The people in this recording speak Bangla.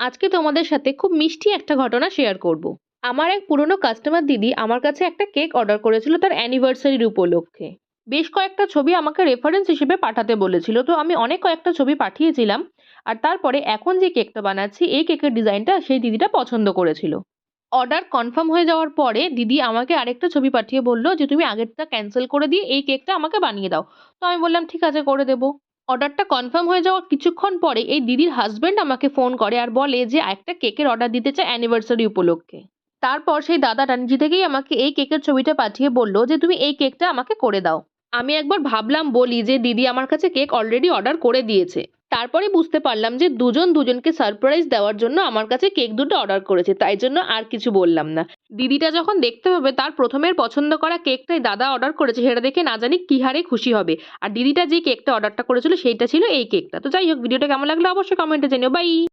আজকে তোমাদের সাথে খুব মিষ্টি একটা ঘটনা শেয়ার করব। আমার এক পুরনো কাস্টমার দিদি আমার কাছে একটা কেক অর্ডার করেছিল তার অ্যানিভার্সারির উপলক্ষে। বেশ কয়েকটা ছবি আমাকে রেফারেন্স হিসেবে পাঠাতে বলেছিল, তো আমি অনেক কয়েকটা ছবি পাঠিয়েছিলাম। আর তারপরে এখন যে কেকটা বানাচ্ছি এই কেকের ডিজাইনটা সেই দিদিটা পছন্দ করেছিল। অর্ডার কনফার্ম হয়ে যাওয়ার পরে দিদি আমাকে আরেকটা ছবি পাঠিয়ে বলল যে তুমি আগেরটা ক্যান্সেল করে দিয়ে এই কেকটা আমাকে বানিয়ে দাও। তো আমি বললাম ঠিক আছে, করে দেবো। অর্ডারটা কনফার্ম হয়ে যাওয়ার কিছুক্ষণ পরে এই দিদির হাজবেন্ড আমাকে ফোন করে আর বলে যে একটা কেকের অর্ডার দিতে চায় অ্যানিভার্সারি উপলক্ষে। তারপর সেই দাদাটা নিজে থেকেই আমাকে এই কেকের ছবিটা পাঠিয়ে বলল যে তুমি এই কেকটা আমাকে করে দাও। আমি একবার ভাবলাম বলি যে দিদি আমার কাছে কেক অলরেডি অর্ডার করে দিয়েছে। তারপরে বুঝতে পারলাম যে দুজন দুজনকে সারপ্রাইজ দেওয়ার জন্য আমার কাছে কেক দুটো অর্ডার করেছে, তাই জন্য আর কিছু বললাম না। দিদিটা যখন দেখতে পাবে তার প্রথমের পছন্দ করা কেকটাই দাদা অর্ডার করেছে, সেটা দেখে না জানি কি হারে খুশি হবে। আর দিদিটা যে কেকটা অর্ডারটা করেছিল সেইটা ছিল এই কেকটা। তো যাই হোক, ভিডিওটা কেমন লাগলো অবশ্যই কমেন্টে জানিও। বাই।